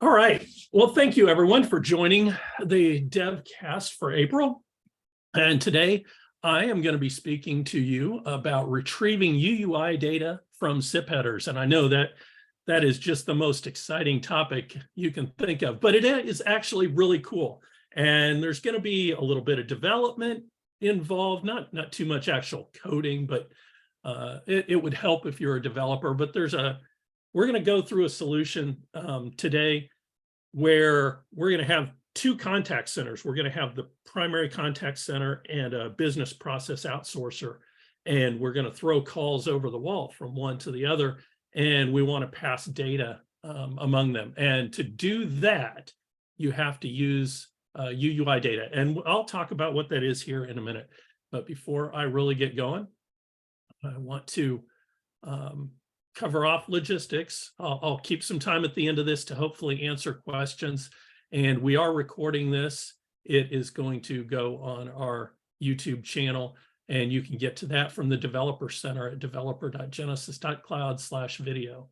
All right. Well, thank you everyone for joining the Devcast for April. And today I am going to be speaking to you about retrieving UUI data from SIP headers. And I know that that is just the most exciting topic you can think of, but it is actually really cool. And there's going to be a little bit of development involved, not too much actual coding, but it would help if you're a developer. But we're going to go through a solution today where we're going to have two contact centers. We're going to have the primary contact center and a business process outsourcer, and we're going to throw calls over the wall from one to the other, and we want to pass data among them. And to do that, you have to use UUI data, and I'll talk about what that is here in a minute. But before I really get going, I want to cover off logistics. I'll keep some time at the end of this to hopefully answer questions. And we are recording this. It is going to go on our YouTube channel, and you can get to that from the Developer Center at developer.genesys.cloud/video.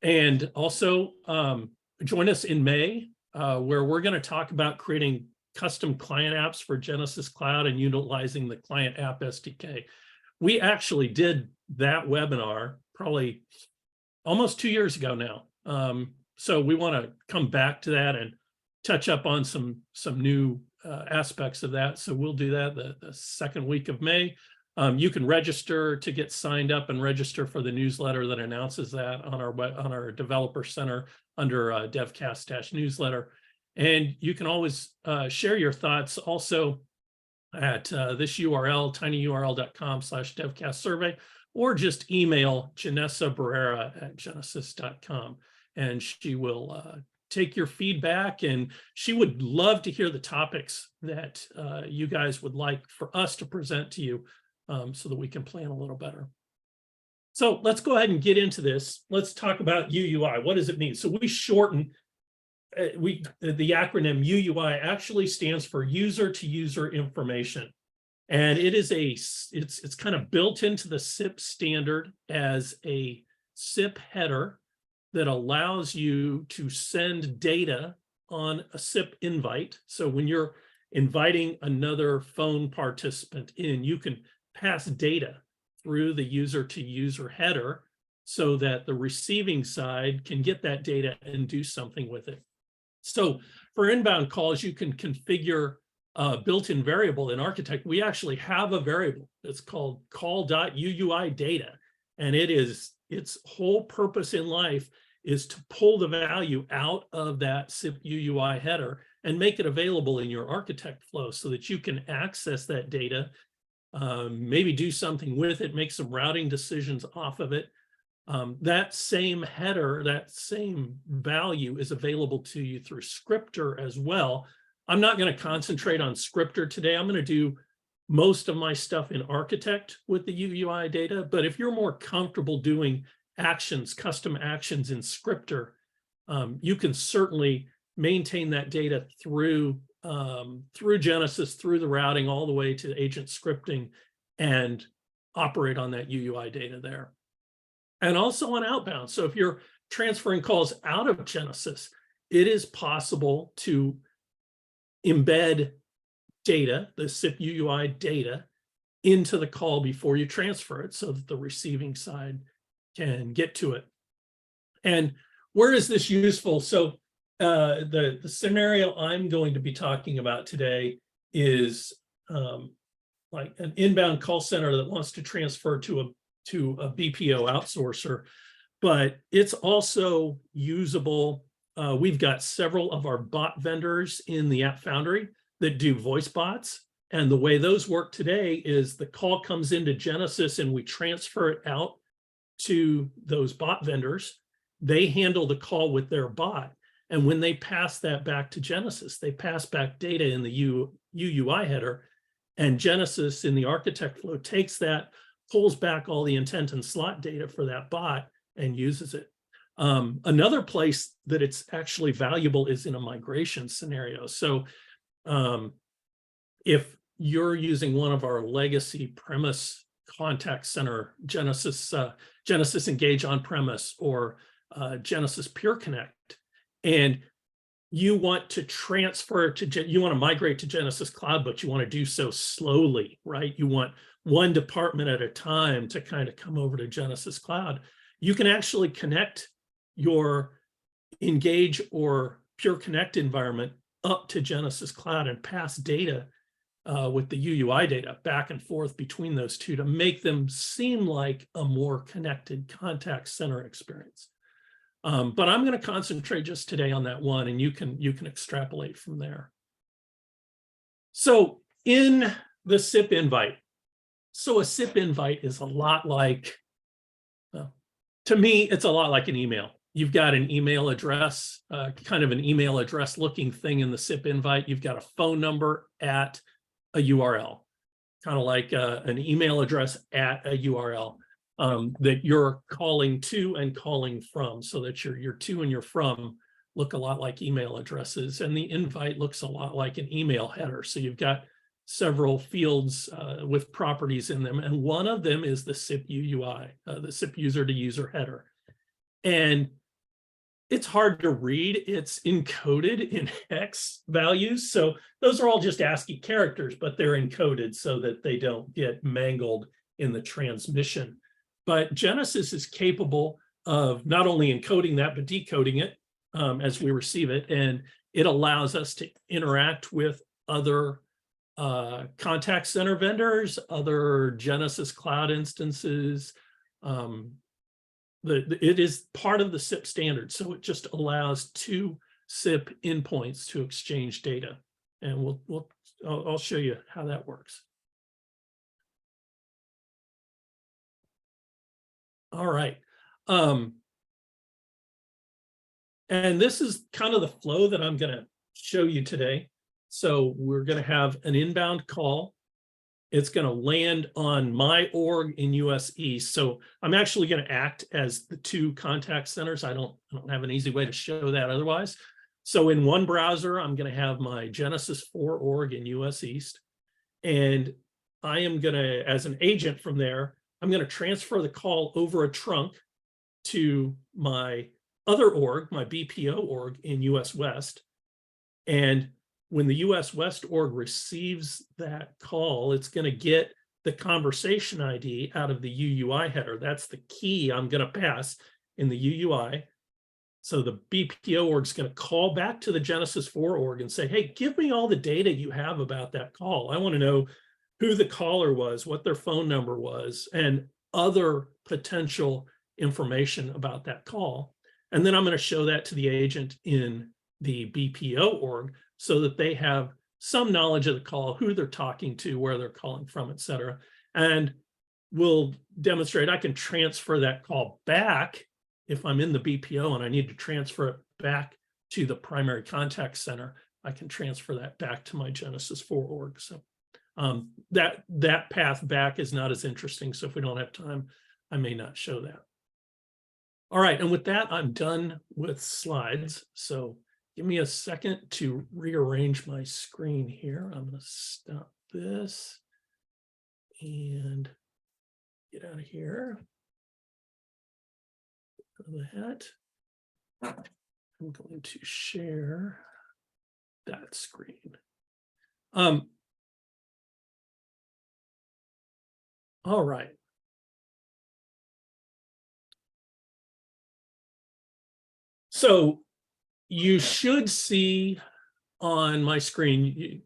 And also join us in May, where we're going to talk about creating custom client apps for Genesys Cloud and utilizing the Client App SDK. We actually did that webinar probably almost 2 years ago now. So we want to come back to that and touch up on some new aspects of that. So we'll do that the second week of May. You can register to get signed up and register for the newsletter that announces that on our Developer Center under Devcast-newsletter. And you can always share your thoughts also at this URL, tinyurl.com/devcastsurvey, or just email Janessa Barrera at genesys.com. And she will take your feedback, and she would love to hear the topics that you guys would like for us to present to you so that we can plan a little better. So let's go ahead and get into this. Let's talk about UUI. What does it mean? So we shorten the acronym UUI actually stands for user-to-user information. And it's kind of built into the SIP standard as a SIP header that allows you to send data on a SIP invite. So when you're inviting another phone participant in, you can pass data through the user-to-user header so that the receiving side can get that data and do something with it. So for inbound calls, you can configure a built-in variable in Architect. We actually have a variable that's called call.UUI data, and its whole purpose in life is to pull the value out of that SIP UUI header and make it available in your Architect flow so that you can access that data, maybe do something with it, make some routing decisions off of it. That same header, that same value is available to you through Scripter as well. I'm not going to concentrate on Scripter today. I'm going to do most of my stuff in Architect with the UUI data. But if you're more comfortable doing actions, custom actions in Scripter, you can certainly maintain that data through Genesys, through the routing, all the way to agent scripting, and operate on that UUI data there. And also on outbound. So if you're transferring calls out of Genesys, it is possible to embed data, the SIP UUI data, into the call before you transfer it so that the receiving side can get to it. And where is this useful? So the scenario I'm going to be talking about today is like an inbound call center that wants to transfer to a BPO outsourcer, but it's also usable. We've got several of our bot vendors in the App Foundry that do voice bots. And the way those work today is the call comes into Genesys and we transfer it out to those bot vendors. They handle the call with their bot. And when they pass that back to Genesys, they pass back data in the UUI header, and Genesys in the Architect flow takes that, pulls back all the intent and slot data for that bot and uses it. Another place that it's actually valuable is in a migration scenario. So if you're using one of our legacy premise contact center, Genesys Engage on-premise, or Genesys Pure Connect, and you want to transfer to, you want to migrate to Genesys Cloud, but you want to do so slowly, right? You want one department at a time to kind of come over to Genesys Cloud. You can actually connect your Engage or Pure Connect environment up to Genesys Cloud and pass data with the UUI data back and forth between those two to make them seem like a more connected contact center experience. But I'm going to concentrate just today on that one, and you can extrapolate from there. So in the SIP invite, so a SIP invite is a lot like, well, to me, it's a lot like an email. You've got an email address, kind of an email address looking thing in the SIP invite. You've got a phone number at a URL, kind of like an email address at a URL. That you're calling to and calling from, so that your to and your from look a lot like email addresses, and the invite looks a lot like an email header. So you've got several fields with properties in them, and one of them is the SIP UUI, the SIP user to user header. And it's hard to read. It's encoded in hex values. So those are all just ASCII characters, but they're encoded so that they don't get mangled in the transmission. But Genesys is capable of not only encoding that, but decoding it as we receive it. And it allows us to interact with other contact center vendors, other Genesys Cloud instances. It is part of the SIP standard. So it just allows two SIP endpoints to exchange data. And I'll show you how that works. All right. And this is kind of the flow that I'm going to show you today. So we're going to have an inbound call. It's going to land on my org in US East. So I'm actually going to act as the two contact centers. I don't have an easy way to show that otherwise. So in one browser, I'm going to have my Genesys 4 org in US East. And I am going to, as an agent from there, I'm going to transfer the call over a trunk to my other org, my BPO org in US West. And when the US West org receives that call, it's going to get the conversation ID out of the UUI header. That's the key I'm going to pass in the UUI. So the BPO org is going to call back to the Genesys 4 org and say, hey, give me all the data you have about that call. I want to know who the caller was, what their phone number was, and other potential information about that call. And then I'm going to show that to the agent in the BPO org so that they have some knowledge of the call, who they're talking to, where they're calling from, et cetera. And we'll demonstrate I can transfer that call back if I'm in the BPO and I need to transfer it back to the primary contact center. I can transfer that back to my Genesys 4 org. So that path back is not as interesting. So if we don't have time, I may not show that. All right, and with that, I'm done with slides. So give me a second to rearrange my screen here. I'm going to stop this and get out of here. That. I'm going to share that screen. All right. So you should see on my screen,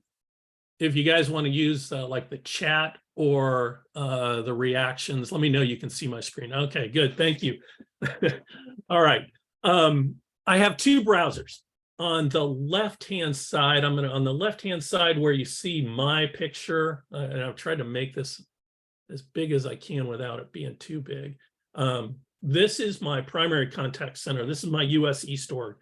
if you guys want to use like the chat or the reactions, let me know you can see my screen. Okay, good. Thank you. All right. I have two browsers. On the left-hand side, on the left-hand side where you see my picture, and I've tried to make this as big as I can without it being too big. This is my primary contact center. This is my US East org.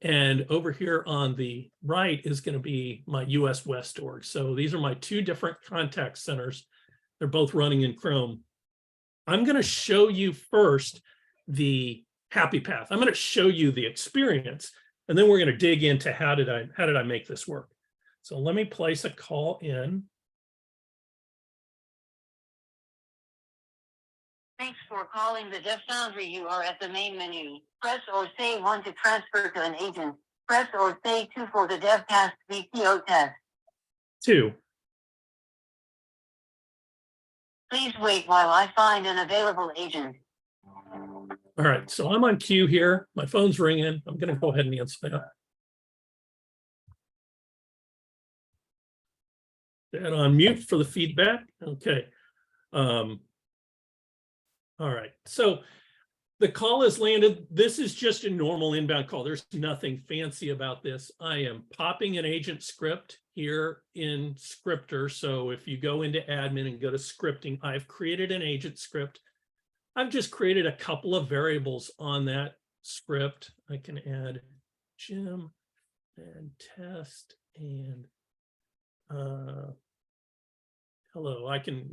And over here on the right is going to be my US West org. So these are my two different contact centers. They're both running in Chrome. I'm going to show you first the happy path. I'm going to show you the experience, and then we're going to dig into how did I make this work. So let me place a call in. Thanks for calling the Dev Foundry. You are at the main menu. Press or say 1 to transfer to an agent. Press or say 2 for the Devcast BPO test. 2. Please wait while I find an available agent. All right, so I'm on queue here. My phone's ringing. I'm going to go ahead and answer that. And on mute for the feedback. Okay. All right, so the call has landed. This is just a normal inbound call. There's nothing fancy about this. I am popping an agent script here in Scripter. So if you go into admin and go to scripting, I've created an agent script. I've just created a couple of variables on that script. I can add Jim and test and hello. I can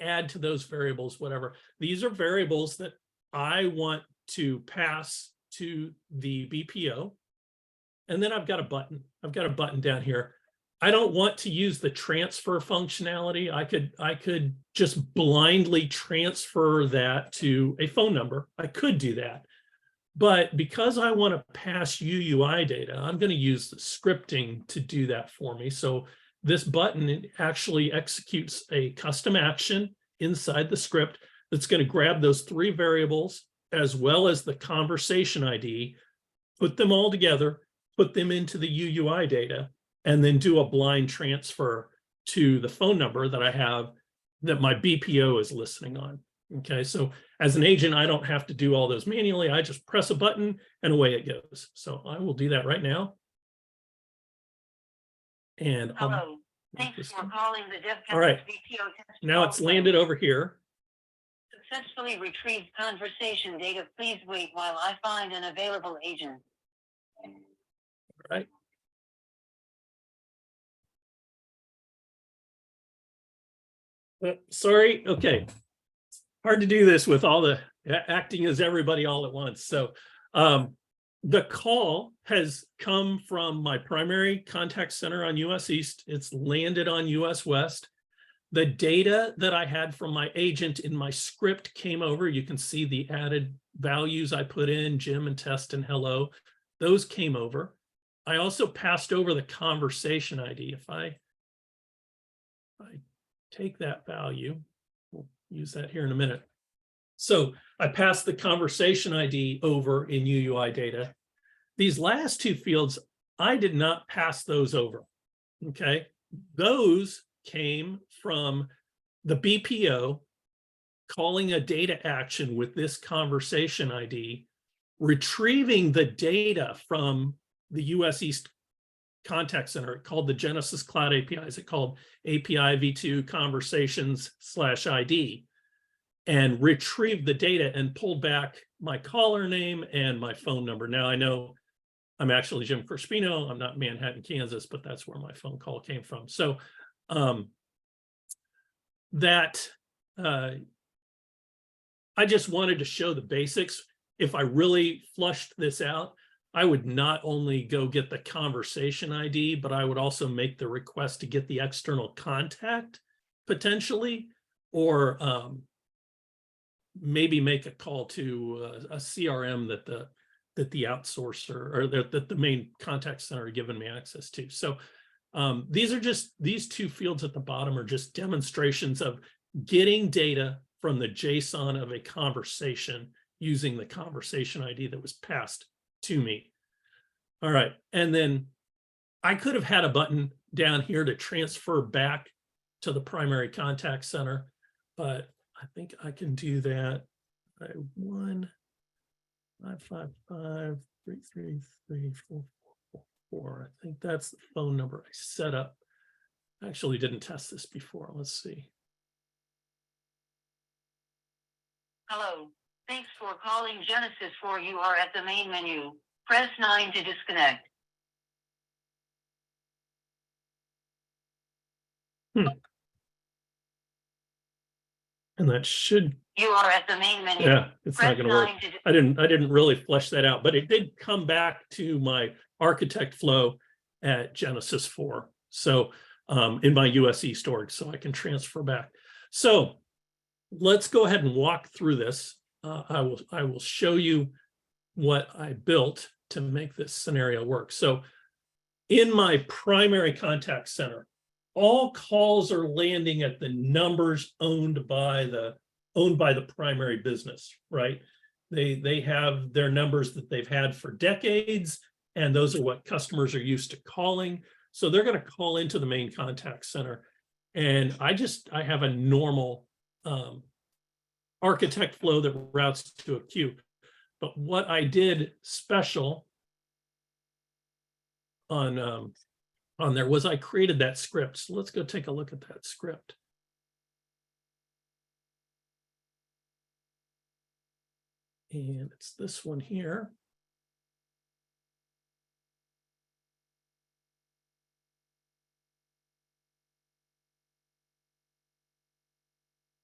add to those variables, whatever. These are variables that I want to pass to the BPO. And then I've got a button. I've got a button down here. I don't want to use the transfer functionality. I could just blindly transfer that to a phone number. I could do that. But because I want to pass UUI data, I'm going to use the scripting to do that for me. So this button actually executes a custom action inside the script that's going to grab those 3 variables as well as the conversation ID, put them all together, put them into the UUI data, and then do a blind transfer to the phone number that I have that my BPO is listening on. Okay, so as an agent, I don't have to do all those manually. I just press a button and away it goes. So I will do that right now. And hello. Thanks for calling the Devcast. All right. BPO test. Now it's landed over here. Successfully retrieved conversation data. Please wait while I find an available agent. All right. Sorry. Okay. Hard to do this with all the acting as everybody all at once. So the call has come from my primary contact center on US East. It's landed on US West. The data that I had from my agent in my script came over. You can see the added values I put in, Jim and test and hello. Those came over. I also passed over the conversation ID. If I take that value, we'll use that here in a minute. So I passed the conversation ID over in UUI data. These last 2 fields, I did not pass those over, okay? Those came from the BPO calling a data action with this conversation ID, retrieving the data from the US East contact center called the Genesys Cloud APIs. It called API v2 conversations/ID, and retrieved the data and pulled back my caller name and my phone number. Now I know I'm actually Jim Crispino. I'm not in Manhattan, Kansas, but that's where my phone call came from. So I just wanted to show the basics. If I really flushed this out, I would not only go get the conversation ID, but I would also make the request to get the external contact potentially, or maybe make a call to a CRM that the outsourcer or that the main contact center are giving me access to. So these 2 fields at the bottom are just demonstrations of getting data from the JSON of a conversation using the conversation ID that was passed to me. All right, and then I could have had a button down here to transfer back to the primary contact center, but I think I can do that. 1-555-333-4444. I think that's the phone number I set up. I actually didn't test this before. Let's see. Hello. Thanks for calling Genesys. You are at the main menu. Press 9 to disconnect. And that should. You are at the main menu. Yeah, it's not going to work. I didn't really flesh that out, but it did come back to my architect flow at Genesys 4. So in my US East org, so I can transfer back. So let's go ahead and walk through this. I will show you what I built to make this scenario work. So in my primary contact center, all calls are landing at the numbers owned by the primary business, right? They have their numbers that they've had for decades, and those are what customers are used to calling. So they're going to call into the main contact center. And I have a normal architect flow that routes to a queue. But what I did special on there was I created that script. So let's go take a look at that script. And it's this one here.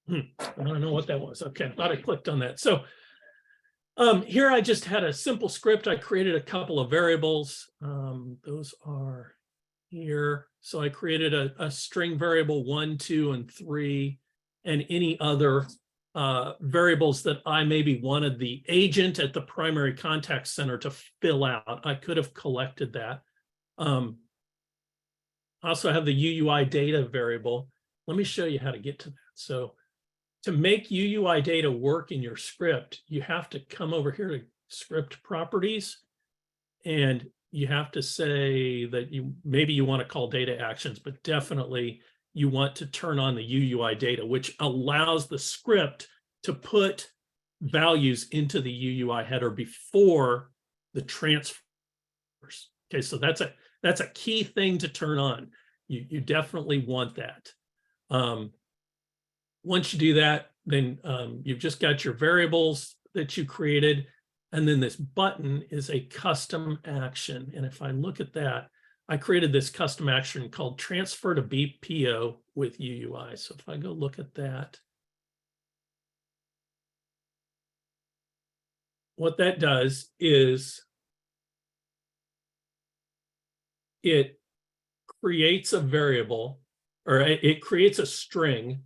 I don't know what that was. Okay, I thought I clicked on that. So here I just had a simple script. I created a couple of variables. Those are here. So I created a string variable 1, 2, and 3, and any other variables that I maybe wanted the agent at the primary contact center to fill out. I could have collected that. I also have the UUI data variable. Let me show you how to get to that. So to make UUI data work in your script, you have to come over here to script properties, and you have to say that maybe you want to call data actions, but definitely you want to turn on the UUI data, which allows the script to put values into the UUI header before the transfers. Okay, so that's a key thing to turn on. You definitely want that. Once you do that, then you've just got your variables that you created, and then this button is a custom action. And if I look at that, I created this custom action called transfer to BPO with UUI. So if I go look at that, what that does is it creates a variable, or it creates a string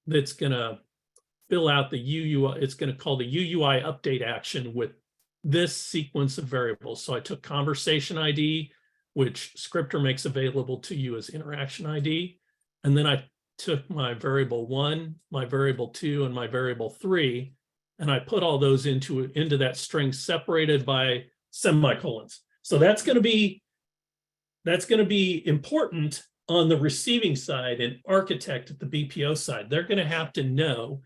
that's going to fill out the UUI. It's going to call the UUI update action with this sequence of variables. So I took conversation ID, which Scripter makes available to you as interaction ID. And then I took my variable 1, my variable 2, and my variable 3, and I put all those into that string separated by semicolons. So that's going to be important on the receiving side and architect at the BPO side. They're going to have to know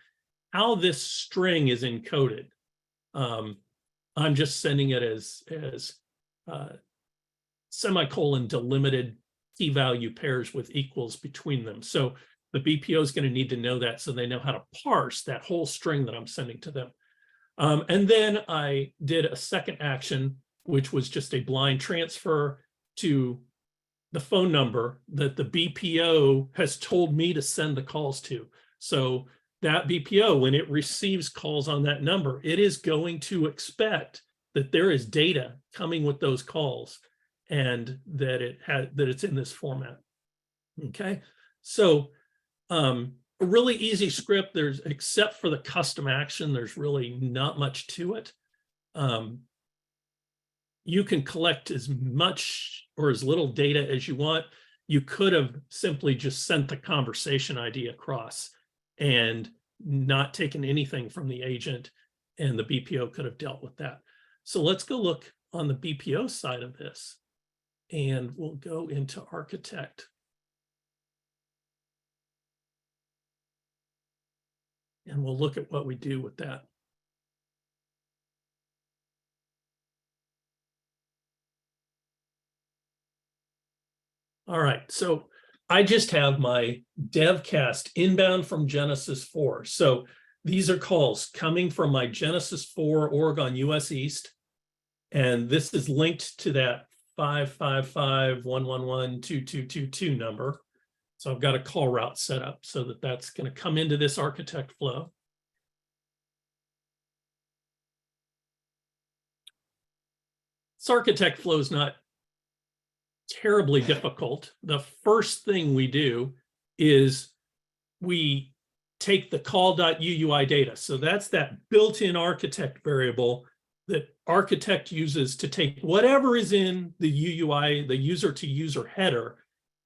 how this string is encoded. I'm just sending it as semicolon delimited key value pairs with equals between them. So the BPO is going to need to know that so they know how to parse that whole string that I'm sending to them. And then I did a second action, which was just a blind transfer to the phone number that the BPO has told me to send the calls to. So that BPO, when it receives calls on that number, it is going to expect that there is data coming with those calls, and that it's in this format. Okay, so a really easy script. Except for the custom action, there's really not much to it. You can collect as much or as little data as you want. You could have simply just sent the conversation ID across and not taken anything from the agent, and the BPO could have dealt with that. So let's go look on the BPO side of this, and we'll go into Architect. And we'll look at what we do with that. All right, so I just have my Devcast inbound from Genesys 4. So these are calls coming from my Genesys 4 org on US East. And this is linked to that 555-111-2222 number. So I've got a call route set up so that that's going to come into this architect flow. This architect flow is not terribly difficult. The first thing we do is we take the call.uui data. So that's that built-in architect variable that architect uses to take whatever is in the UUI, the user-to-user header,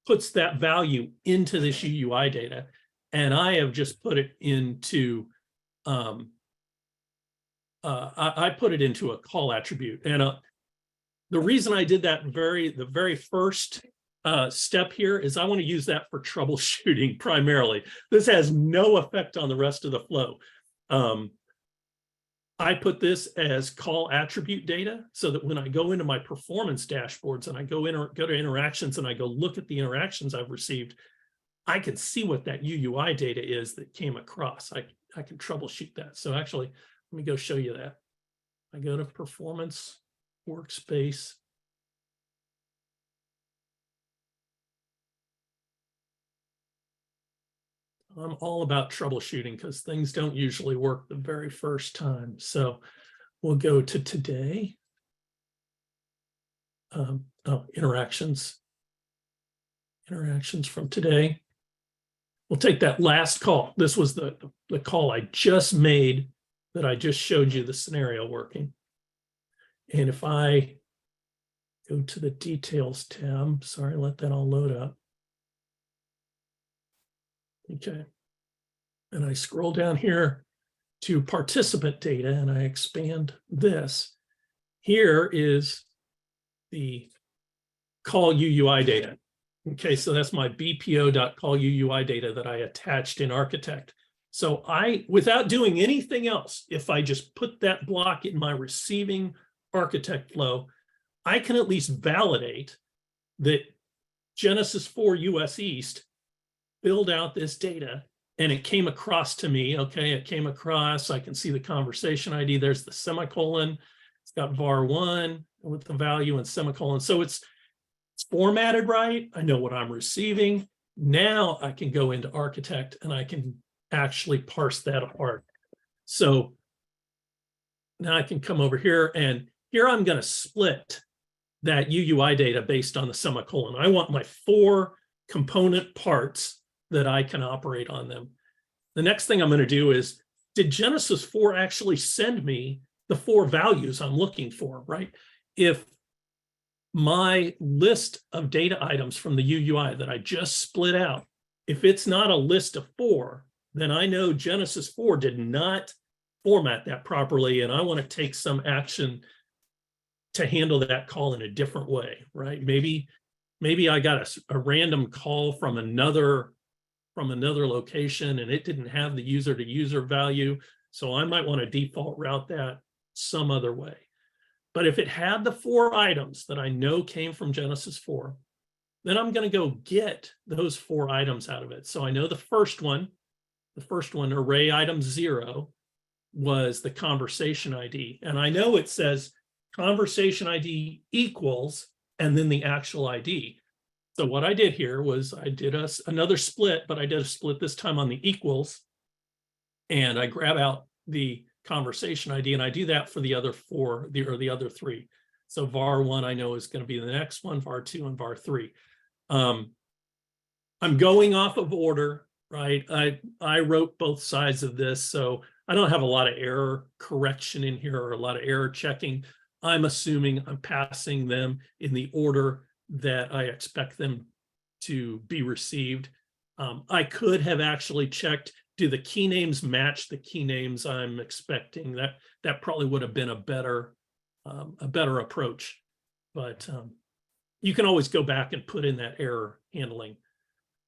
puts that value into this UUI data. And I have just put it into, I put it into a call attribute. And the reason I did that the very first step here is I want to use that for troubleshooting primarily. This has no effect on the rest of the flow. I put this as call attribute data so that when I go into my performance dashboards and I go to interactions and I go look at the interactions I've received, I can see what that UUI data is that came across. I can troubleshoot that. So actually, let me go show you that. I go to performance workspace. I'm all about troubleshooting because things don't usually work the very first time. So we'll go to today. Interactions. Interactions from today. We'll take that last call. This was the call I just made that I just showed you the scenario working. And if I go to the details tab, sorry, let that all load up. Okay. And I scroll down here to participant data and I expand this. Here is the call UUI data. Okay, so that's my BPO.call UUI data that I attached in Architect. So without doing anything else, if I just put that block in my receiving Architect flow, I can at least validate that Genesys 4 US East filled out this data and it came across to me. Okay, it came across. I can see the conversation ID. There's the semicolon. It's got var1 with the value and semicolon. So it's formatted right. I know what I'm receiving. Now I can go into Architect and I can actually parse that apart. So now I can come over here and here I'm going to split that UUI data based on the semicolon. I want my 4 component parts that I can operate on them. The next thing I'm going to do is, did Genesys 4 actually send me the 4 values I'm looking for, right? If my list of data items from the UUI that I just split out, if it's not a list of 4, then I know Genesys 4 did not format that properly, and I want to take some action to handle that call in a different way, right? Maybe I got a random call from another location and it didn't have the user-to-user value, so I might want to default route that some other way. But if it had the 4 items that I know came from Genesys 4, then I'm going to go get those 4 items out of it. So I know the first one, array item 0, was the conversation ID. And I know it says conversation ID equals, and then the actual ID. So what I did here was I did another split, but I did a split this time on the equals. And I grab out the conversation ID, and I do that for the other 4, the other 3. So var1 I know is going to be the next one, var2 and var3. I'm going off of order, right? I wrote both sides of this, so I don't have a lot of error correction in here or a lot of error checking. I'm assuming I'm passing them in the order that I expect them to be received. I could have actually checked, do the key names match the key names I'm expecting? That probably would have been a better approach, but you can always go back and put in that error handling.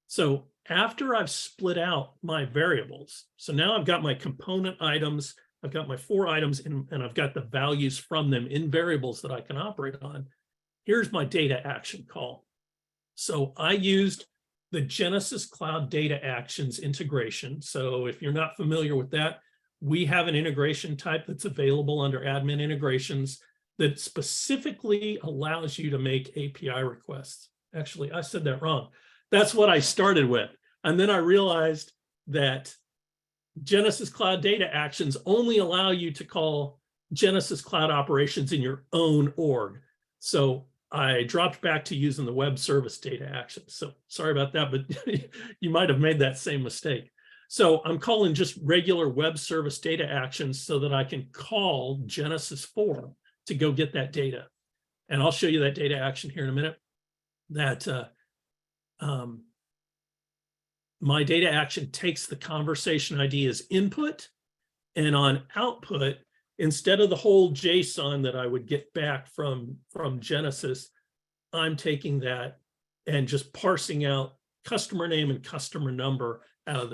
So after I've split out my variables, so now I've got my component items, I've got my 4 items, and I've got the values from them in variables that I can operate on. Here's my data action call. So I used the Genesys Cloud Data Actions integration. So if you're not familiar with that, we have an integration type that's available under admin integrations that specifically allows you to make API requests. Actually, I said that wrong. That's what I started with. And then I realized that Genesys Cloud Data Actions only allow you to call Genesys Cloud operations in your own org. So I dropped back to using the web service data actions. So sorry about that, but you might have made that same mistake. So I'm calling just regular web service data actions so that I can call Genesys 4 to go get that data. And I'll show you that data action here in a minute. That my data action takes the conversation ID as input, and on output, instead of the whole JSON that I would get back from Genesys, I'm taking that and just parsing out customer name and customer number out of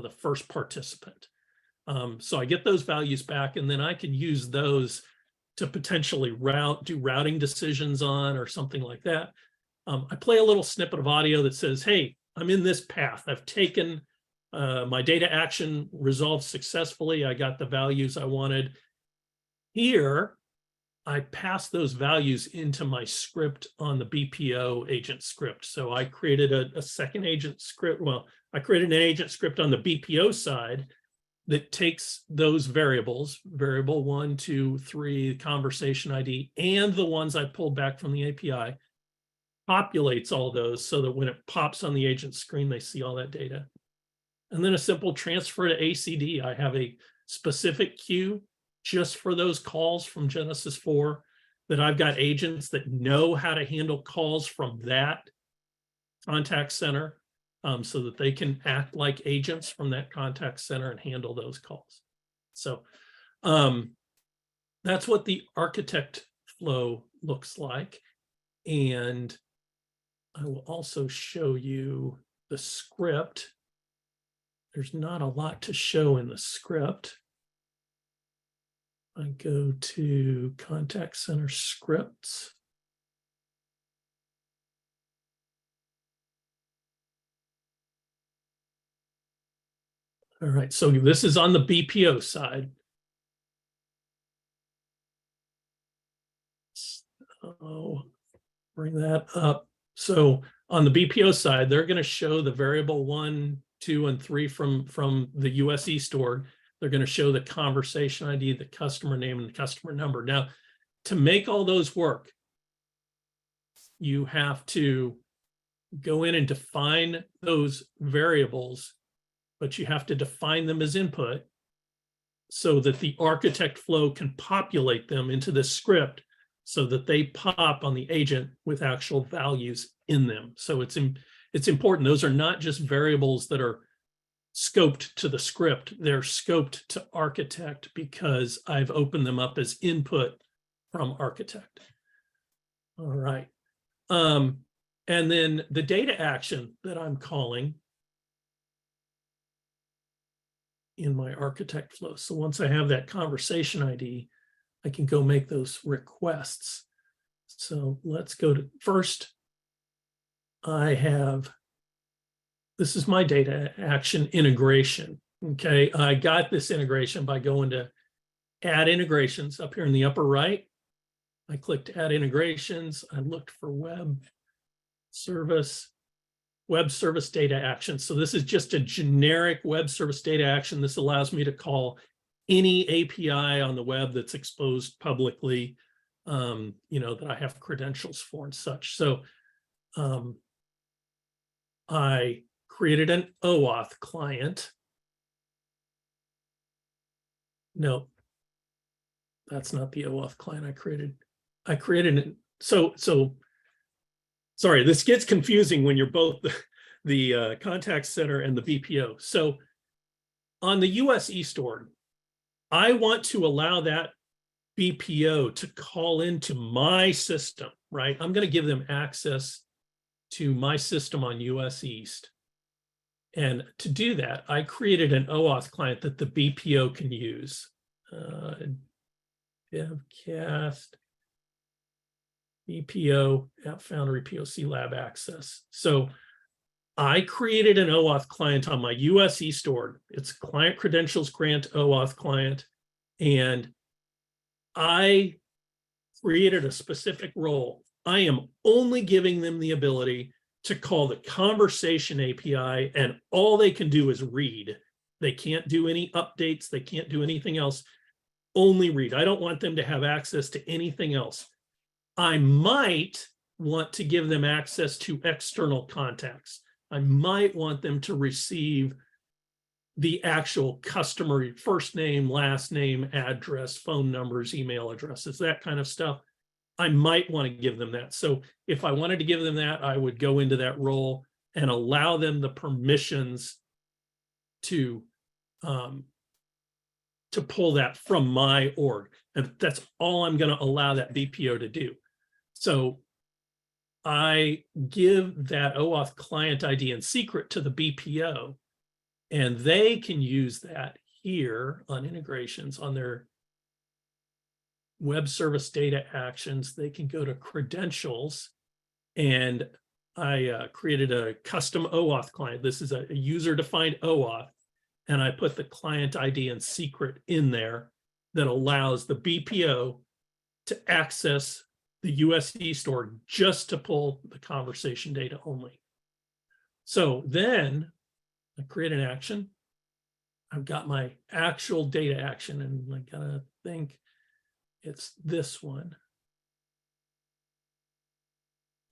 the first participant. So I get those values back, and then I can use those to potentially do routing decisions on or something like that. I play a little snippet of audio that says, hey, I'm in this path. I've taken my data action resolved successfully. I got the values I wanted. Here, I pass those values into my script on the BPO agent script. So I created a second agent script. Well, I created an agent script on the BPO side that takes those variables, variable 1, 2, 3, conversation ID, and the ones I pulled back from the API, populates all those so that when it pops on the agent screen, they see all that data. And then a simple transfer to ACD. I have a specific queue just for those calls from Genesys 4 that I've got agents that know how to handle calls from that contact center, so that they can act like agents from that contact center and handle those calls. So that's what the architect flow looks like. And I will also show you the script. There's not a lot to show in the script. I go to contact center scripts. All right, so this is on the BPO side. So bring that up. So on the BPO side, they're going to show the variable 1, 2, and 3 from the US East org. They're going to show the conversation ID, the customer name, and the customer number. Now, to make all those work, you have to go in and define those variables, but you have to define them as input so that the architect flow can populate them into the script so that they pop on the agent with actual values in them. So it's important. Those are not just variables that are scoped to the script. They're scoped to architect because I've opened them up as input from architect. All right. And then the data action that I'm calling in my architect flow. So once I have that conversation ID, I can go make those requests. So let's go to first. This is my data action integration. Okay, I got this integration by going to add integrations up here in the upper right. I clicked add integrations. I looked for web service data action. So this is just a generic web service data action. This allows me to call any API on the web that's exposed publicly, that I have credentials for and such. So I created an OAuth client. No, that's not the OAuth client I created. I created it. So sorry, this gets confusing when you're both the contact center and the BPO. So on the US East org, I want to allow that BPO to call into my system, right? I'm going to give them access to my system on US East. And to do that, I created an OAuth client that the BPO can use. Devcast, BPO, App Foundry, POC Lab Access. So I created an OAuth client on my US East org. It's client credentials grant OAuth client. And I created a specific role. I am only giving them the ability to call the conversation API, and all they can do is read. They can't do any updates. They can't do anything else, only read. I don't want them to have access to anything else. I might want to give them access to external contacts. I might want them to receive the actual customer first name, last name, address, phone numbers, email addresses, that kind of stuff, I might want to give them that. So if I wanted to give them that, I would go into that role and allow them the permissions to pull that from my org. And that's all I'm going to allow that BPO to do. So I give that OAuth client ID and secret to the BPO, and they can use that here on integrations on their web service data actions. They can go to credentials, and I created a custom OAuth client. This is a user-defined OAuth, and I put the client ID and secret in there that allows the BPO to access the US East org just to pull the conversation data only. So then I create an action. I've got my actual data action, and I gotta think it's this one.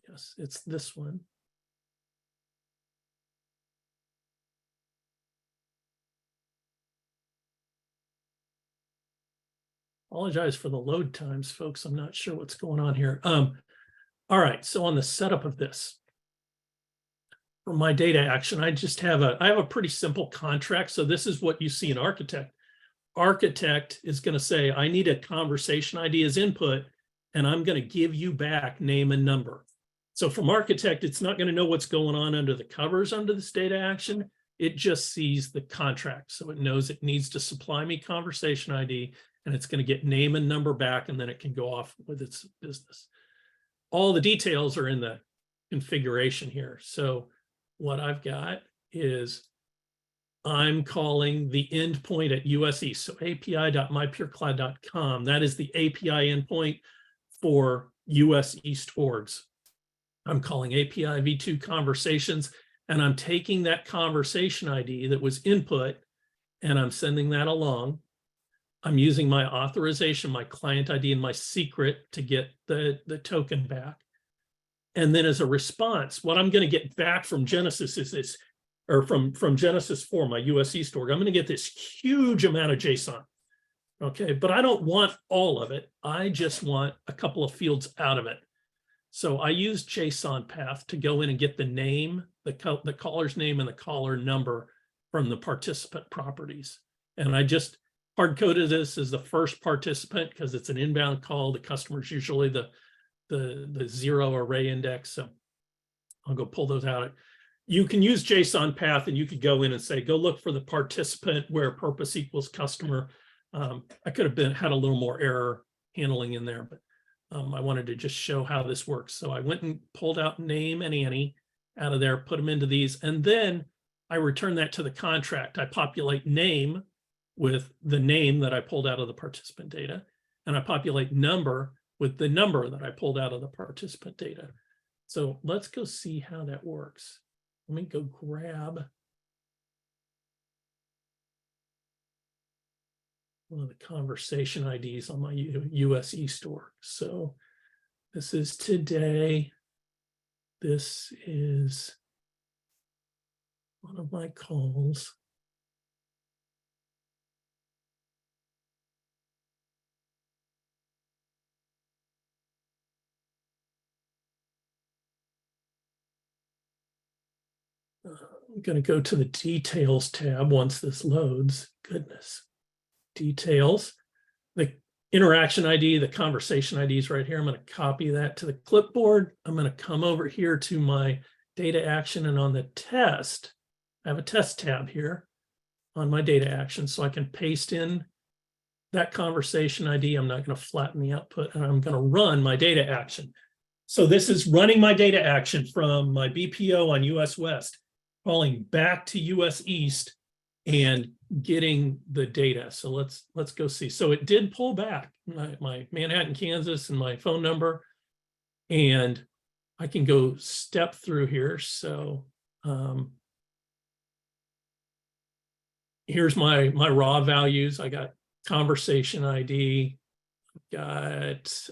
Yes, it's this one. Apologize for the load times, folks. I'm not sure what's going on here. All right, so on the setup of this, for my data action, I have a pretty simple contract. So this is what you see in Architect. Architect is going to say, I need a conversation ID as input, and I'm going to give you back name and number. So from Architect, it's not going to know what's going on under the covers under this data action. It just sees the contract. So it knows it needs to supply me conversation ID, and it's going to get name and number back, and then it can go off with its business. All the details are in the configuration here. So what I've got is I'm calling the endpoint at US East. So api.mypurecloud.com. That is the API endpoint for US East orgs. I'm calling API v2 conversations, and I'm taking that conversation ID that was input, and I'm sending that along. I'm using my authorization, my client ID, and my secret to get the token back. And then as a response, what I'm going to get back from Genesys is this, or from Genesys for my US East org, I'm going to get this huge amount of JSON. Okay, but I don't want all of it. I just want a couple of fields out of it. So I use JSON path to go in and get the name, the caller's name, and the caller number from the participant properties. And I just hard-coded this as the first participant because it's an inbound call. The customer's usually the zero array index. So I'll go pull those out. You can use JSON path, and you could go in and say, go look for the participant where purpose equals customer. I could have had a little more error handling in there, but I wanted to just show how this works. So I went and pulled out name and Annie out of there, put them into these, and then I return that to the contract. I populate name with the name that I pulled out of the participant data, and I populate number with the number that I pulled out of the participant data. So let's go see how that works. Let me go grab one of the conversation IDs on my US East org. So this is today. This is one of my calls. I'm going to go to the details tab once this loads. Goodness. Details. The interaction ID, the conversation ID is right here. I'm going to copy that to the clipboard. I'm going to come over here to my data action, and on the test, I have a test tab here on my data action, so I can paste in that conversation ID. I'm not going to flatten the output, and I'm going to run my data action. So this is running my data action from my BPO on US West, calling back to US East and getting the data. So let's go see. So it did pull back my Manhattan, Kansas, and my phone number, and I can go step through here. So here's my raw values. I got conversation ID, got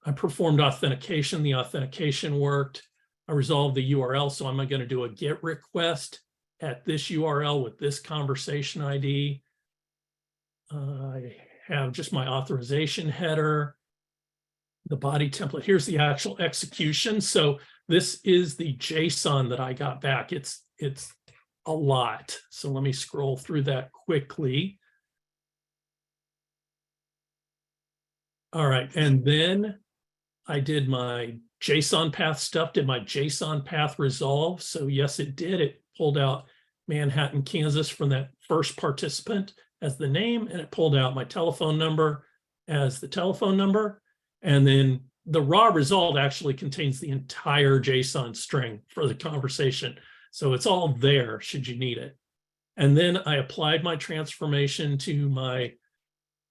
I performed authentication. The authentication worked. I resolved the URL, so I'm going to do a GET request at this URL with this conversation ID. I have just my authorization header, the body template. Here's the actual execution. So this is the JSON that I got back. It's a lot. So let me scroll through that quickly. All right, and then I did my JSON path stuff, did my JSON path resolve. So yes, it did. It pulled out Manhattan, Kansas from that first participant as the name, and it pulled out my telephone number as the telephone number. And then the raw result actually contains the entire JSON string for the conversation. So it's all there should you need it. And then I applied my transformation to my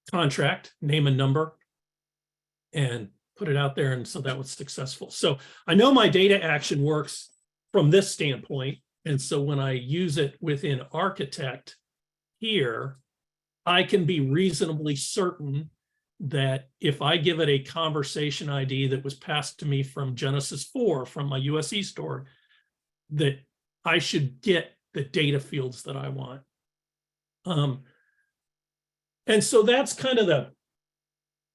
contract, name and number, and put it out there. And so that was successful. So I know my data action works from this standpoint. And so when I use it within Architect here, I can be reasonably certain that if I give it a conversation ID that was passed to me from Genesys 4, from my US East org, that I should get the data fields that I want. And so that's kind of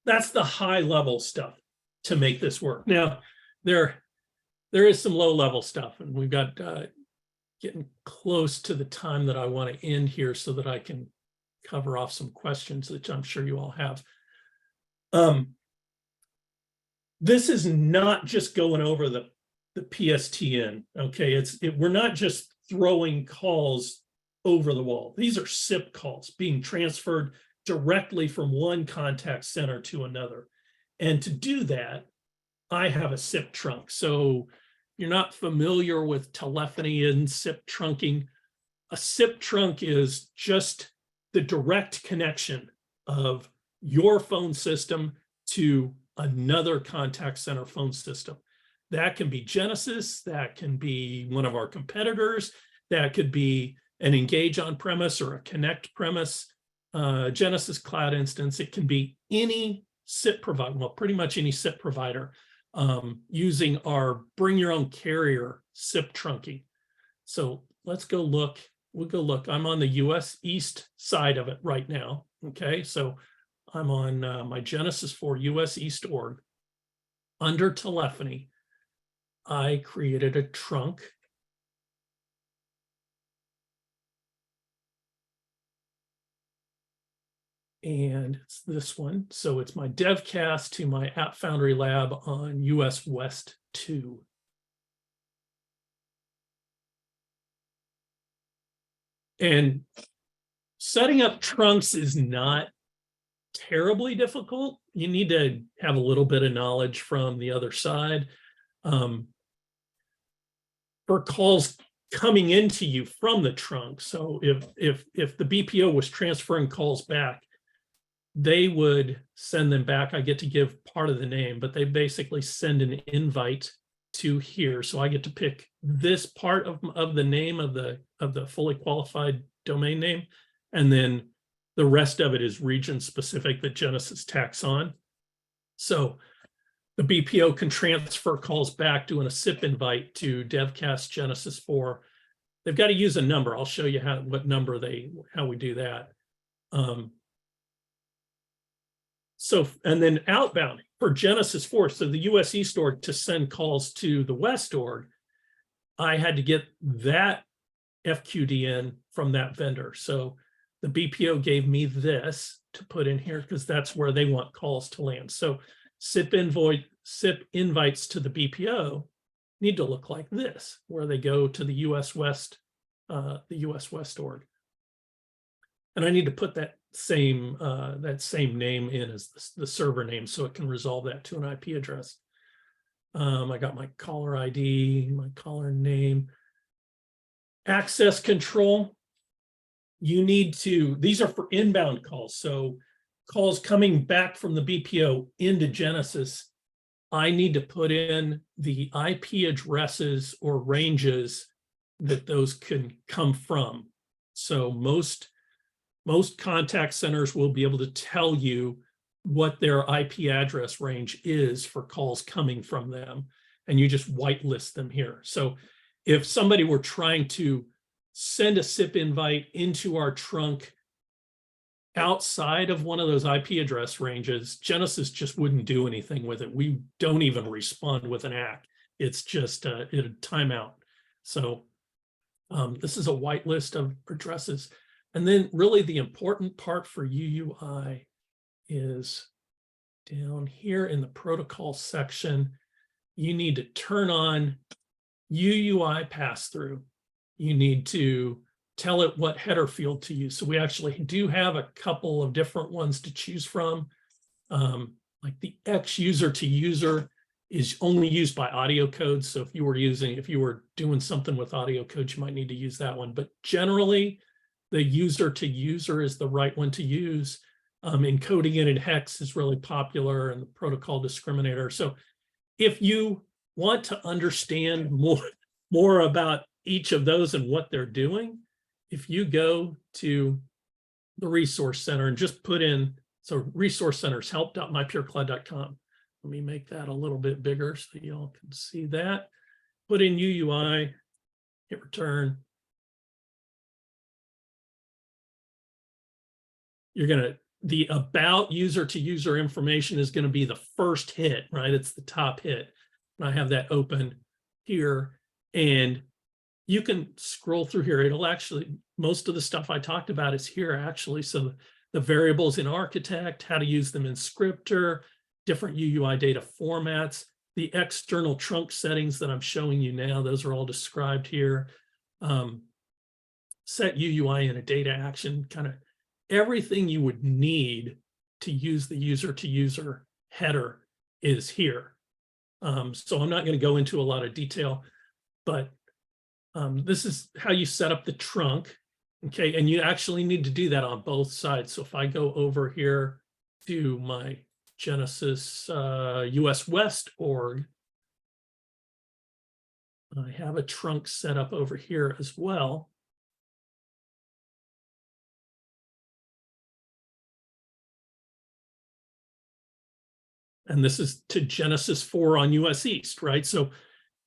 that's the high level stuff to make this work. Now, there is some low level stuff, and we've got getting close to the time that I want to end here so that I can cover off some questions, which I'm sure you all have. This is not just going over the PSTN, okay? We're not just throwing calls over the wall. These are SIP calls being transferred directly from one contact center to another. And to do that, I have a SIP trunk. So you're not familiar with telephony and SIP trunking. A SIP trunk is just the direct connection of your phone system to another contact center phone system. That can be Genesys, that can be one of our competitors, that could be an Engage on-premise or a Connect premise, Genesys Cloud instance. It can be any SIP provider, well, pretty much any SIP provider, using our bring your own carrier SIP trunking. So let's go look. We'll go look. I'm on the US East side of it right now. Okay, so I'm on my Genesys for US East org. Under telephony, I created a trunk. And it's this one. So it's my Devcast to my App Foundry lab on US West 2. And setting up trunks is not terribly difficult. You need to have a little bit of knowledge from the other side. For calls coming into you from the trunk, so if the BPO was transferring calls back, they would send them back. I get to give part of the name, but they basically send an invite to here. So I get to pick this part of the name of the fully qualified domain name, and then the rest of it is region specific that Genesys tacks on. So the BPO can transfer calls back doing a SIP invite to Devcast Genesys 4. They've got to use a number. I'll show you how we do that. So, and then outbound for Genesys 4, so the US East org to send calls to the West org, I had to get that FQDN from that vendor. So the BPO gave me this to put in here because that's where they want calls to land. So SIP invites to the BPO need to look like this, where they go to the US West org. And I need to put that same name in as the server name so it can resolve that to an IP address. I got my caller ID, my caller name. Access control, these are for inbound calls. So calls coming back from the BPO into Genesys, I need to put in the IP addresses or ranges that those can come from. So most contact centers will be able to tell you what their IP address range is for calls coming from them, and you just whitelist them here. So if somebody were trying to send a SIP invite into our trunk outside of one of those IP address ranges, Genesys just wouldn't do anything with it. We don't even respond with an ACK. It's just a timeout. So this is a whitelist of addresses. And then really the important part for UUI is down here in the protocol section. You need to turn on UUI pass-through. You need to tell it what header field to use. So we actually do have a couple of different ones to choose from. Like the X user to user is only used by audio codes. So if you were doing something with audio codes, you might need to use that one. But generally, the user to user is the right one to use. Encoding it in hex is really popular, and the protocol discriminator. So if you want to understand more about each of those and what they're doing, if you go to the Resource Center and just put in, so Resource Centers, help.mypurecloud.com. Let me make that a little bit bigger so that y'all can see that. Put in UUI, hit return. The about user to user information is going to be the first hit, right? It's the top hit. And I have that open here, and you can scroll through here. It'll actually, most of the stuff I talked about is here actually. So the variables in Architect, how to use them in Scripter, different UUI data formats, the external trunk settings that I'm showing you now, those are all described here. Set UUI in a data action, kind of everything you would need to use the user to user header is here. So I'm not going to go into a lot of detail, but this is how you set up the trunk. Okay, and you actually need to do that on both sides. So if I go over here to my Genesys US West org, I have a trunk set up over here as well. And this is to Genesys 4 on US East, right? So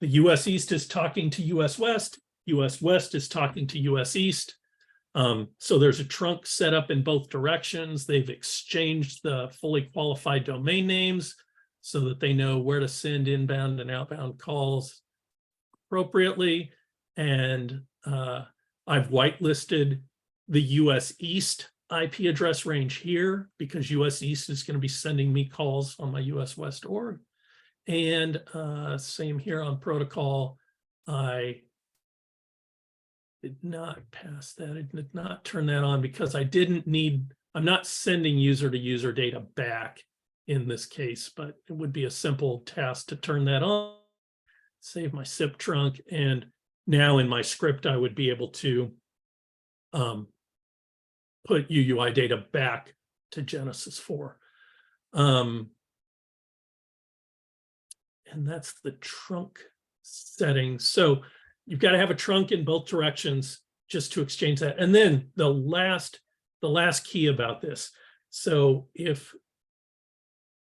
the US East is talking to US West is talking to US East. So there's a trunk set up in both directions. They've exchanged the fully qualified domain names so that they know where to send inbound and outbound calls appropriately. And I've whitelisted the US East IP address range here because US East is going to be sending me calls on my US West org. And same here on protocol. I did not pass that. I did not turn that on because I'm not sending user to user data back in this case, but it would be a simple task to turn that on, save my SIP trunk. And now in my script, I would be able to put UUI data back to Genesys 4. And that's the trunk settings. So you've got to have a trunk in both directions just to exchange that. And then the last key about this. So if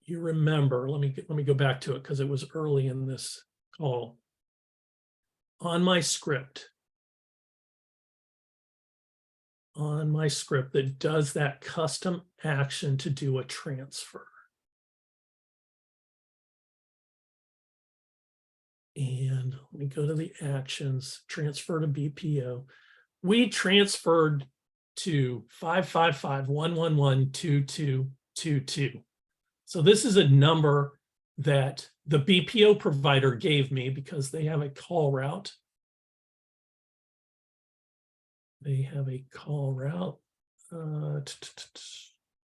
you remember, let me go back to it because it was early in this call. On my script that does that custom action to do a transfer. And let me go to the actions, transfer to BPO. We transferred to 555-111-2222. So this is a number that the BPO provider gave me because they have a call route. They have a call route,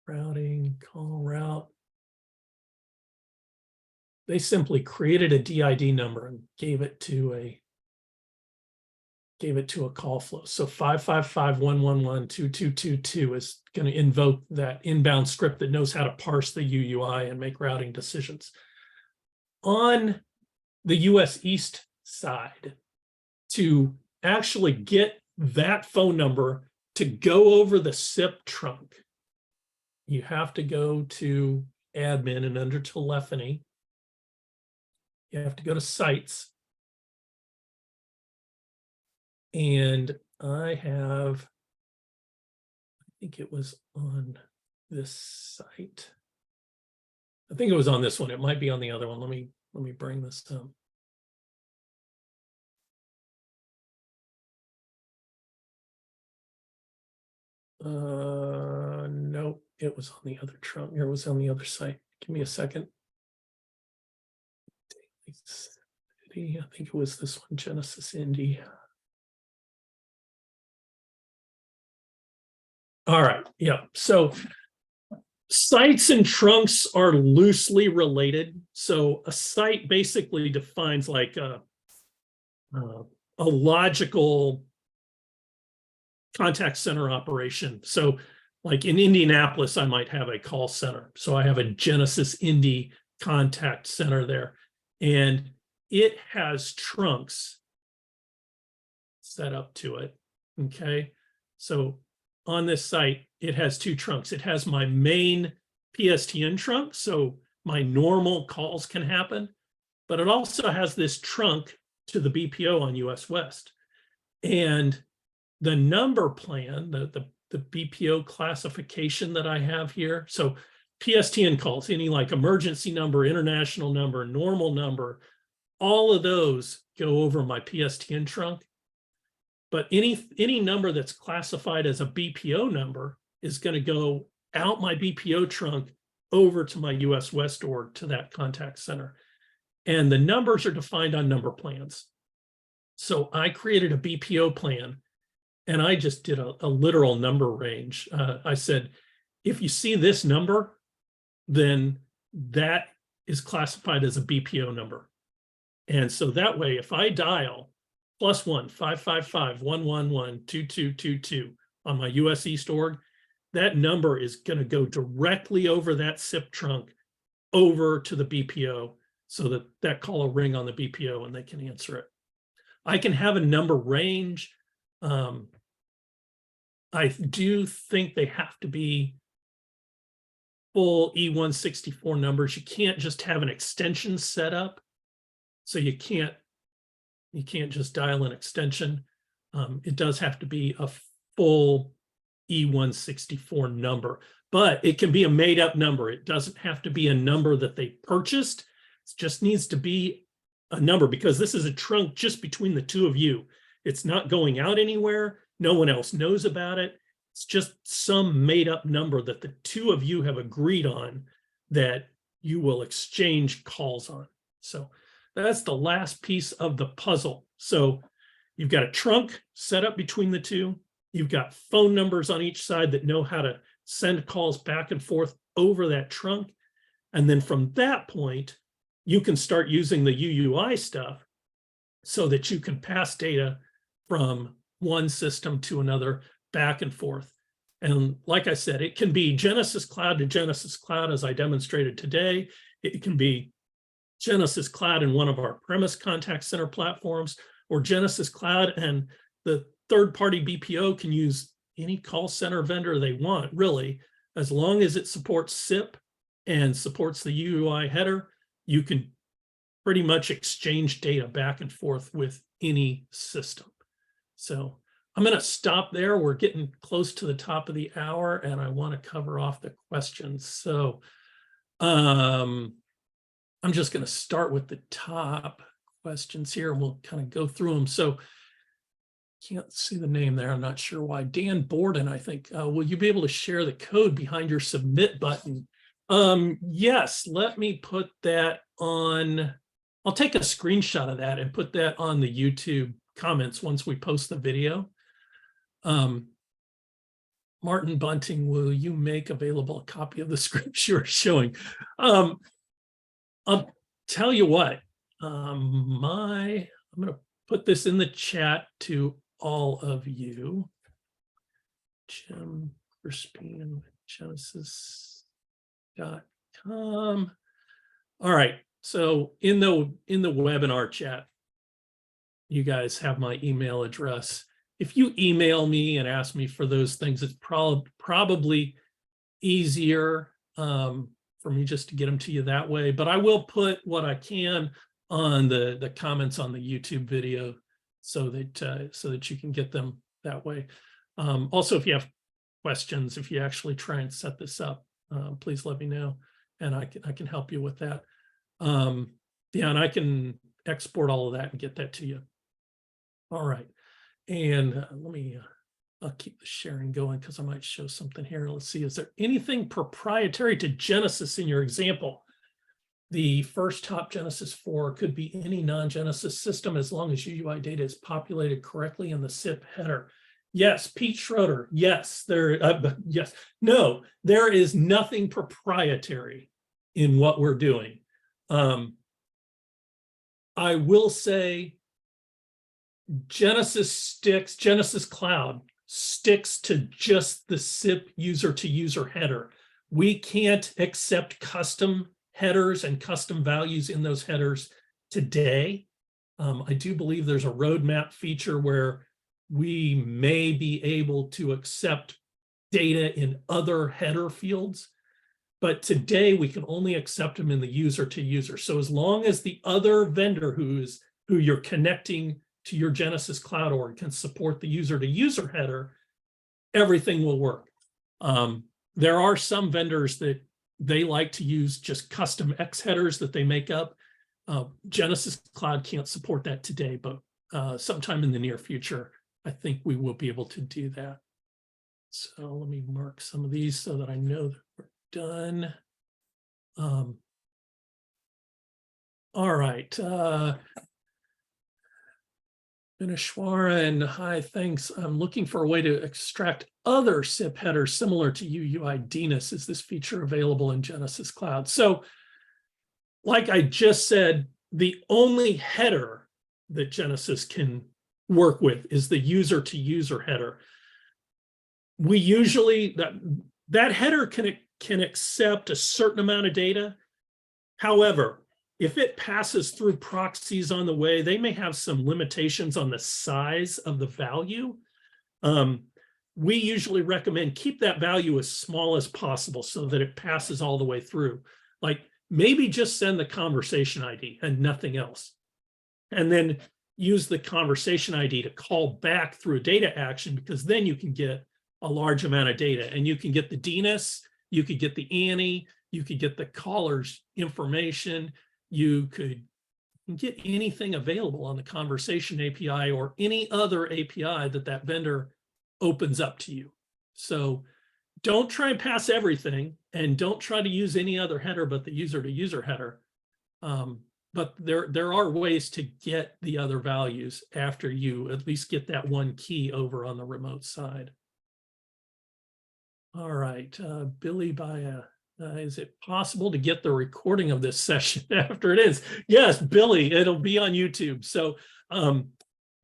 routing, call route. They simply created a DID number and gave it to a call flow. So 555-111-2222 is going to invoke that inbound script that knows how to parse the UUI and make routing decisions. On the US East side, to actually get that phone number to go over the SIP trunk, you have to go to admin, and under telephony, you have to go to sites. And I think it was on this site. I think it was on this one. It might be on the other one. Let me bring this up. No, it was on the other trunk. It was on the other site. Give me a second. I think it was this one, Genesys Indy. All right, yeah. So sites and trunks are loosely related. So a site basically defines like a logical contact center operation. So like in Indianapolis, I might have a call center. So I have a Genesys Indy contact center there. And it has trunks set up to it. Okay. So on this site, it has two trunks. It has my main PSTN trunk. So my normal calls can happen, but it also has this trunk to the BPO on US West. And the number plan, the BPO classification that I have here. So PSTN calls, any like emergency number, international number, normal number, all of those go over my PSTN trunk. But any number that's classified as a BPO number is going to go out my BPO trunk over to my US West org to that contact center. And the numbers are defined on number plans. So I created a BPO plan and I just did a literal number range. I said, if you see this number, then that is classified as a BPO number. And so that way, if I dial +1 555 111 2222 on my US East org, that number is going to go directly over that SIP trunk over to the BPO so that call will ring on the BPO and they can answer it. I can have a number range. I do think they have to be full E164 numbers. You can't just have an extension set up. So you can't just dial an extension. It does have to be a full E164 number, but it can be a made up number. It doesn't have to be a number that they purchased. It just needs to be a number because this is a trunk just between the two of you. It's not going out anywhere. No one else knows about it. It's just some made up number that the two of you have agreed on that you will exchange calls on. So that's the last piece of the puzzle. So you've got a trunk set up between the two. You've got phone numbers on each side that know how to send calls back and forth over that trunk. And then from that point, you can start using the UUI stuff so that you can pass data from one system to another back and forth. And like I said, it can be Genesys Cloud to Genesys Cloud, as I demonstrated today. It can be Genesys Cloud in one of our premise contact center platforms, or Genesys Cloud and the third-party BPO can use any call center vendor they want, really. As long as it supports SIP and supports the UUI header, you can pretty much exchange data back and forth with any system. So I'm going to stop there. We're getting close to the top of the hour, and I want to cover off the questions. So I'm just going to start with the top questions here, and we'll kind of go through them. So can't see the name there. I'm not sure why. Dan Borden, I think. Will you be able to share the code behind your submit button? Yes, let me put that on. I'll take a screenshot of that and put that on the YouTube comments once we post the video. Martin Bunting, will you make available a copy of the script you're showing? I'll tell you what, I'm going to put this in the chat to all of you. Jim Crispin, Genesys.com. All right. So in the webinar chat, you guys have my email address. If you email me and ask me for those things, it's probably easier for me just to get them to you that way. But I will put what I can on the comments on the YouTube video so that you can get them that way. Also, if you have questions, if you actually try and set this up, please let me know, and I can help you with that. Yeah, and I can export all of that and get that to you. All right, and let me, I'll keep the sharing going because I might show something here. Let's see, is there anything proprietary to Genesys in your example? The first top Genesys 4 could be any non-Genesys system as long as UUI data is populated correctly in the SIP header. Yes, Pete Schroeder. Yes, yes. No, there is nothing proprietary in what we're doing. I will say Genesys Cloud sticks to just the SIP user-to-user header. We can't accept custom headers and custom values in those headers today. I do believe there's a roadmap feature where we may be able to accept data in other header fields, but today we can only accept them in the user-to-user. So as long as the other vendor who you're connecting to your Genesys Cloud Org can support the user-to-user header, everything will work. There are some vendors that they like to use just custom X headers that they make up. Genesys Cloud can't support that today, but sometime in the near future, I think we will be able to do that. So let me mark some of these so that I know that we're done. All right. Vinishwara, and hi, thanks. I'm looking for a way to extract other SIP headers similar to UUI DNS. Is this feature available in Genesys Cloud? So, like I just said, the only header that Genesys can work with is the user-to-user header. We usually, that header can accept a certain amount of data. However, if it passes through proxies on the way, they may have some limitations on the size of the value. We usually recommend keep that value as small as possible so that it passes all the way through. Like maybe just send the conversation ID and nothing else. And then use the conversation ID to call back through a data action, because then you can get a large amount of data and you can get the DNS, you could get the ANI, you could get the caller's information. You could get anything available on the conversation API or any other API that vendor opens up to you. So don't try and pass everything, and don't try to use any other header but the user-to-user header. But there are ways to get the other values after you at least get that one key over on the remote side. All right, Billy Baya. Is it possible to get the recording of this session after it is? Yes, Billy, it'll be on YouTube. So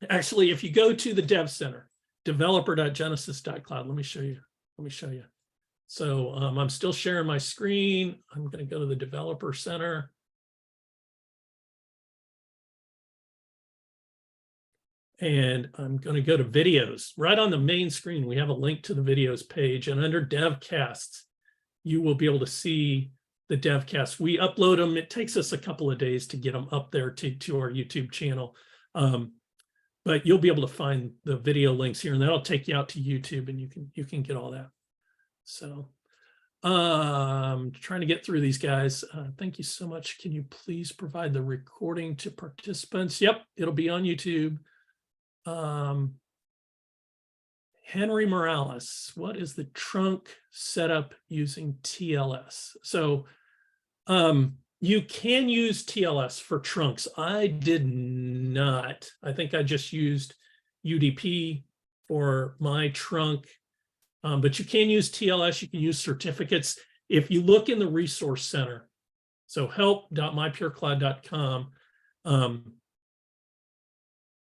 actually, if you go to the Dev Center, developer.genesys.cloud, let me show you. So I'm still sharing my screen. I'm going to go to the Developer Center. And I'm going to go to videos. Right on the main screen, we have a link to the videos page, and under Devcasts, you will be able to see the Devcast. We upload them. It takes us a couple of days to get them up there to our YouTube channel. But you'll be able to find the video links here, and that'll take you out to YouTube, and you can get all that. So trying to get through these guys. Thank you so much. Can you please provide the recording to participants? Yep, it'll be on YouTube. Henry Morales, what is the trunk setup using TLS? So you can use TLS for trunks. I did not. I think I just used UDP for my trunk, but you can use TLS. You can use certificates. If you look in the resource center, so help.mypurecloud.com,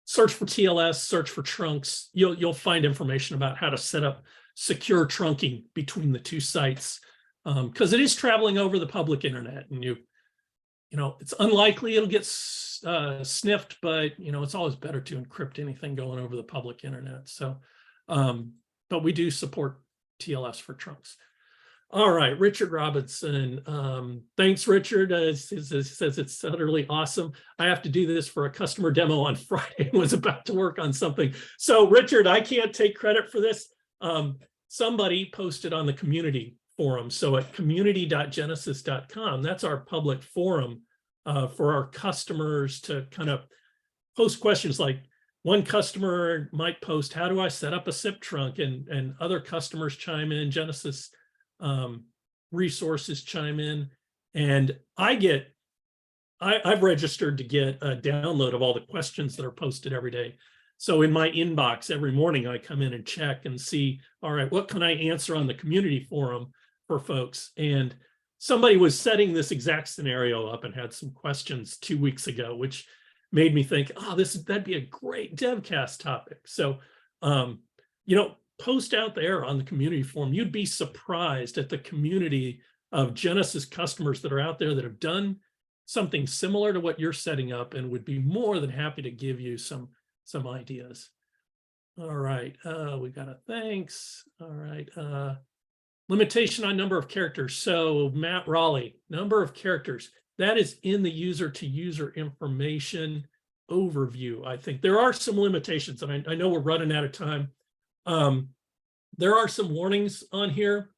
search for TLS, search for trunks. You'll find information about how to set up secure trunking between the two sites, because it is traveling over the public internet, and you know it's unlikely it'll get sniffed, but it's always better to encrypt anything going over the public internet. So, but we do support TLS for trunks. All right, Richard Robinson. Thanks, Richard. Says it's utterly awesome. I have to do this for a customer demo on Friday. I was about to work on something. So, Richard, I can't take credit for this. Somebody posted on the community forum. So at community.genesys.com, that's our public forum for our customers to kind of post questions. Like one customer might post, how do I set up a SIP trunk? And other customers chime in, Genesys resources chime in, and I've registered to get a download of all the questions that are posted every day. So in my inbox every morning, I come in and check and see, all right, what can I answer on the community forum for folks? And somebody was setting this exact scenario up and had some questions 2 weeks ago, which made me think, oh, that'd be a great Devcast topic. So, post out there on the community forum. You'd be surprised at the community of Genesys customers that are out there that have done something similar to what you're setting up and would be more than happy to give you some ideas. All right, we got a thanks. All right, limitation on number of characters. So Matt Raleigh, number of characters, that is in the user-to-user information overview. I think there are some limitations, and I know we're running out of time. There are some warnings on here.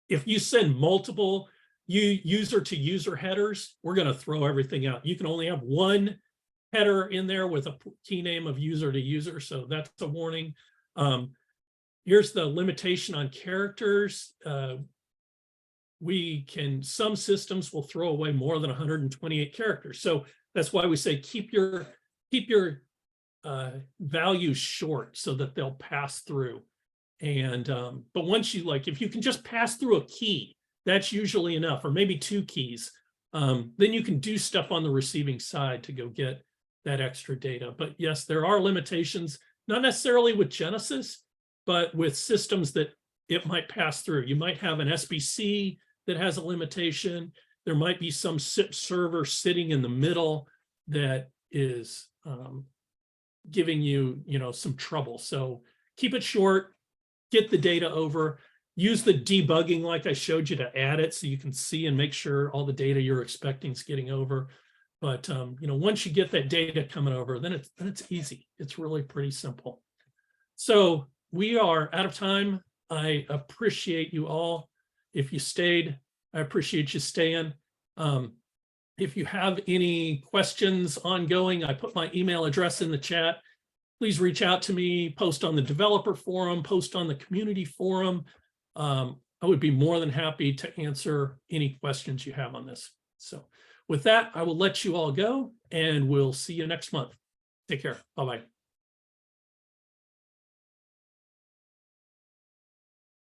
If you send multiple user-to-user headers, we're going to throw everything out. You can only have one header in there with a key name of user-to-user, so that's a warning. Here's the limitation on characters. Some systems will throw away more than 128 characters. So that's why we say keep your values short so that they'll pass through. And but once you if you can just pass through a key, that's usually enough, or maybe 2 keys. Then you can do stuff on the receiving side to go get that extra data. But yes, there are limitations, not necessarily with Genesys, but with systems that it might pass through. You might have an SBC that has a limitation. There might be some SIP server sitting in the middle that is giving you, some trouble. So keep it short, get the data over, use the debugging like I showed you to add it so you can see and make sure all the data you're expecting is getting over. But once you get that data coming over, then it's easy. It's really pretty simple. So we are out of time. I appreciate you all. If you stayed, I appreciate you staying. If you have any questions ongoing, I put my email address in the chat. Please reach out to me, post on the developer forum, post on the community forum. I would be more than happy to answer any questions you have on this. So with that, I will let you all go, and we'll see you next month. Take care. Bye-bye.